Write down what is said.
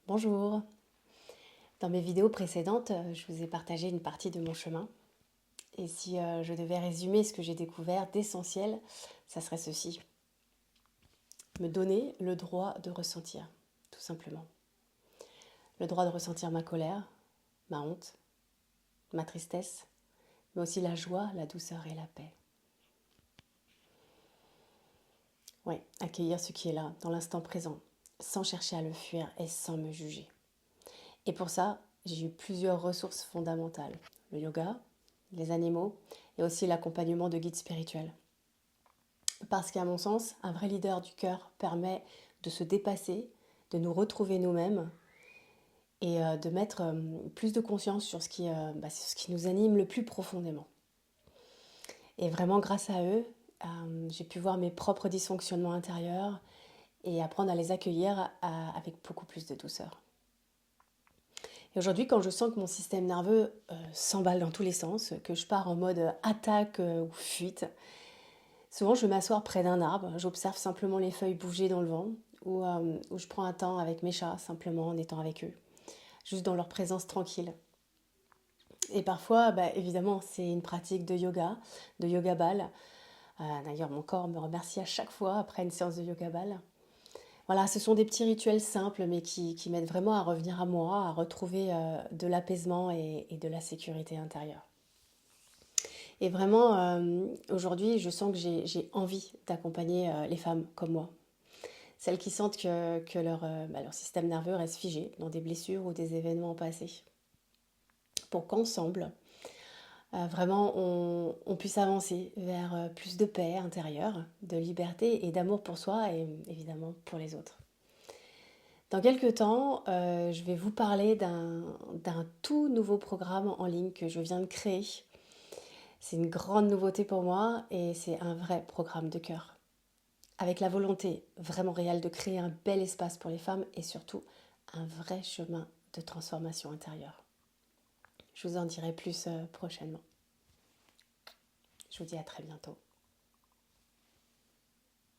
Bonjour. Dans mes vidéos précédentes, je vous ai partagé une partie de mon chemin. Et si je devais résumer ce que j'ai découvert d'essentiel, ça serait ceci. Me donner le droit de ressentir, tout simplement. Le droit de ressentir ma colère, ma honte, ma tristesse, mais aussi la joie, la douceur et la paix. Oui, accueillir ce qui est là, dans l'instant présent, sans chercher à le fuir et sans me juger. Et pour ça, j'ai eu plusieurs ressources fondamentales. Le yoga, les animaux et aussi l'accompagnement de guides spirituels. Parce qu'à mon sens, un vrai leader du cœur permet de se dépasser, de nous retrouver nous-mêmes et de mettre plus de conscience sur sur ce qui nous anime le plus profondément. Et vraiment grâce à eux, j'ai pu voir mes propres dysfonctionnements intérieurs et apprendre à les accueillir avec beaucoup plus de douceur. Et aujourd'hui, quand je sens que mon système nerveux s'emballe dans tous les sens, que je pars en mode attaque ou fuite, souvent je vais m'asseoir près d'un arbre, j'observe simplement les feuilles bouger dans le vent, ou je prends un temps avec mes chats, simplement en étant avec eux, juste dans leur présence tranquille. Et parfois, évidemment, c'est une pratique de yoga ball. D'ailleurs, mon corps me remercie à chaque fois après une séance de yoga ball. Voilà, ce sont des petits rituels simples, mais qui m'aident vraiment à revenir à moi, à retrouver de l'apaisement et de la sécurité intérieure. Et vraiment, aujourd'hui, je sens que j'ai envie d'accompagner les femmes comme moi. Celles qui sentent que leur système nerveux reste figé dans des blessures ou des événements passés. Pour qu'ensemble, vraiment, on puisse avancer vers plus de paix intérieure, de liberté et d'amour pour soi et évidemment pour les autres. Dans quelques temps, je vais vous parler d'un tout nouveau programme en ligne que je viens de créer. C'est une grande nouveauté pour moi et c'est un vrai programme de cœur. Avec la volonté vraiment réelle de créer un bel espace pour les femmes et surtout un vrai chemin de transformation intérieure. Je vous en dirai plus prochainement. Je vous dis à très bientôt.